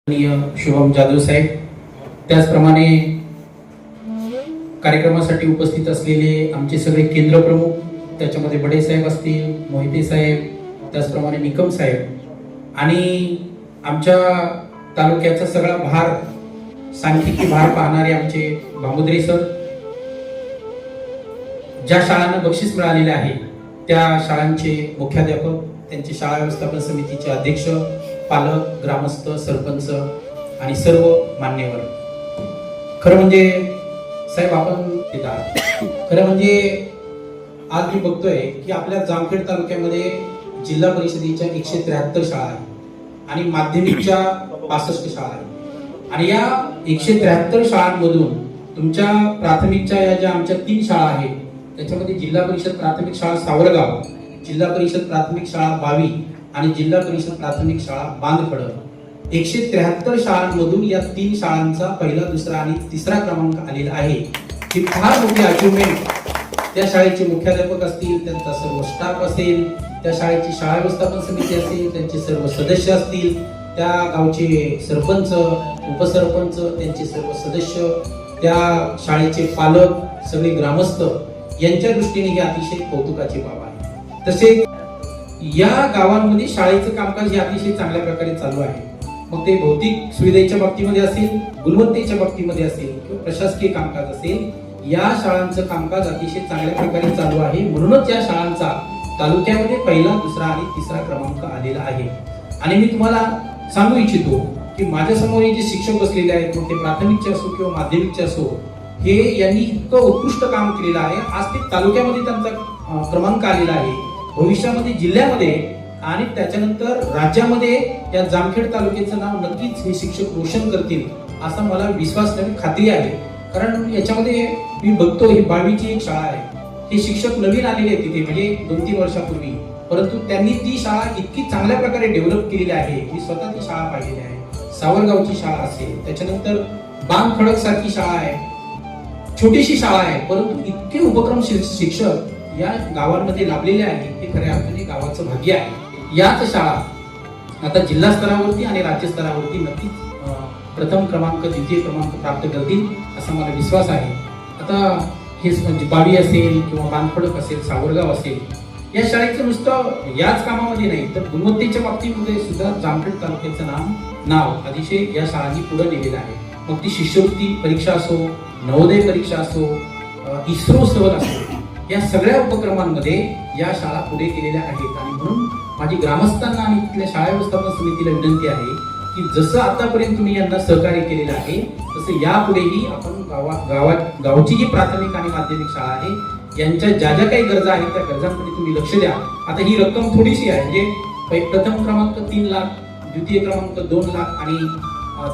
शुभम जाधव साहेब, त्याचप्रमाणे कार्यक्रमासाठी उपस्थित असलेले आमचे सगळे केंद्र प्रमुख, त्याच्यामध्ये बडे साहेब असतील, मोहिते साहेब, त्याचप्रमाणे निकम साहेब आणि आमच्या तालुक्याचा सगळा भार सांख्यिकी भार पाहणारे आमचे भामुद्रे सर, ज्या शाळांना बक्षीस मिळालेले आहे त्या शाळांचे मुख्याध्यापक, त्यांचे शाळा व्यवस्थापन समितीचे अध्यक्ष, पालक, ग्रामस्थ, सरपंच आणि सर्व मान्यवर. खरं म्हणजे साहेब आपण खरं म्हणजे आज मी बघतोय की आपल्या जामखेड तालुक्यामध्ये जिल्हा परिषदेच्या 173 शाळा आहेत आणि माध्यमिकच्या 65 शाळा आहेत आणि या 173 शाळांमधून तुमच्या प्राथमिकच्या या ज्या आमच्या 3 शाळा आहेत त्याच्यामध्ये जिल्हा परिषद प्राथमिक शाळा सावरगाव, जिल्हा परिषद प्राथमिक शाळा बावी आणि जिल्हा परिषद प्राथमिक शाळा बांधखड, 173 शाळांमधून या 3 शाळांचा पहिला, दुसरा आणि तिसरा क्रमांक आलेला आहे. ही फार मोठी अचिव्हमेंट. त्या शाळेचे मुख्याध्यापक असतील, त्यांचा सर्व स्टाफ असेल, त्या शाळेची शाळा व्यवस्थापन समिती असेल, त्यांचे सर्व सदस्य असतील, त्या गावचे सरपंच, उपसरपंच, त्यांचे सर्व सदस्य, त्या शाळेचे पालक, सगळे ग्रामस्थ यांच्या दृष्टीने ही अतिशय कौतुकाची बाब आहे. तसे या गावांमध्ये शाळेचं कामकाज हे अतिशय चांगल्या प्रकारे चालू आहे. मग ते भौतिक सुविधेच्या बाबतीमध्ये असेल, गुणवत्तेच्या बाबतीमध्ये असेल किंवा प्रशासकीय कामकाज असेल, या शाळांचं कामकाज अतिशय चांगल्या प्रकारे चालू आहे. म्हणूनच या शाळांचा तालुक्यामध्ये पहिला, दुसरा आणि तिसरा क्रमांक आलेला आहे. आणि मी तुम्हाला सांगू इच्छितो की माझ्या समोर जे शिक्षक बसलेले आहेत, मग ते प्राथमिकचे असो किंवा माध्यमिकचे असो, हे यांनी इतकं उत्कृष्ट काम केलेलं आहे. आज ते तालुक्यामध्ये त्यांचा क्रमांक आलेला आहे. भविष्यामध्ये जिल्ह्यामध्ये आणि त्याच्यानंतर राज्यामध्ये या जामखेड तालुक्याचं नाव नक्कीच हे शिक्षक रोशन करतील असा मला विश्वास नाही, खात्री आहे. कारण याच्यामध्ये मी बघतो ही बावीची एक शाळा आहे. हे शिक्षक नवीन आलेले आहेत तिथे, म्हणजे 2-3 वर्षापूर्वी, परंतु त्यांनी ती शाळा इतकी चांगल्या प्रकारे डेव्हलप केलेली आहे. मी स्वतः ती शाळा पाहिलेली आहे. सावरगावची शाळा असेल, त्याच्यानंतर बांधखडक सारखी शाळा आहे, छोटीशी शाळा आहे, परंतु इतके उपक्रम शिक्षक या गावांमध्ये लाभलेले आहेत. हे खऱ्या अर्थाने गावाचं भाग्य आहे. याच शाळा आता जिल्हा स्तरावरती आणि राज्य स्तरावरती नक्कीच प्रथम क्रमांक, द्वितीय क्रमांक प्राप्त करतील असा मला विश्वास आहे. आता हे बावी असेल किंवा बांधखडक असेल, सावरगाव असेल, या शाळेचं नुसतं याच कामामध्ये नाही तर गुणवत्तेच्या बाबतीमध्ये सुद्धा जामखेड तालुक्याचं नाव अतिशय या शाळांनी पुढे नेलेलं आहे. मग ती शिष्यवृत्ती परीक्षा असो, नवोदय परीक्षा असो, इस्रो सहल असो, या सगळ्या उपक्रमांमध्ये या शाळा पुढे गेलेल्या आहेत. आणि म्हणून माझी ग्रामस्थांना आणि तिथल्या शाळा व्यवस्थापन समितीला विनंती आहे की जसं आतापर्यंत तुम्ही यांना सहकार्य केलेलं आहे तसं यापुढेही आपण गावची जी प्राथमिक आणि माध्यमिक शाळा आहे यांच्या ज्या ज्या काही गरजा आहेत त्या गरजांकडे तुम्ही लक्ष द्या. आता ही रक्कम थोडीशी आहे, म्हणजे प्रथम क्रमांक 3 लाख, द्वितीय क्रमांक 2 लाख आणि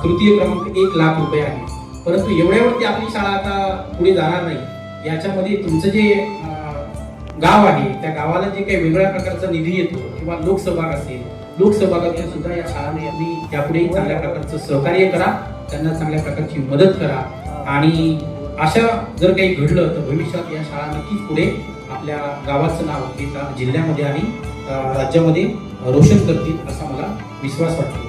तृतीय क्रमांक 1 लाख रुपये आहे. परंतु एवढ्यावरती आपली शाळा आता पुढे जाणार नाही. याच्यामध्ये तुमचं जे गाव आहे त्या गावाला जे काही वेगळ्या प्रकारचा निधी येतो किंवा लोकसभा असेल, लोकसभागातून सुद्धा या शाळांनी त्यापुढे चांगल्या प्रकारचं सहकार्य करा, त्यांना चांगल्या प्रकारची मदत करा. आणि अशा जर काही घडलं तर भविष्यात या शाळा नक्कीच पुढे आपल्या गावाचं नाव जिल्ह्यामध्ये आणि राज्यामध्ये रोशन करतील असा मला विश्वास वाटतो.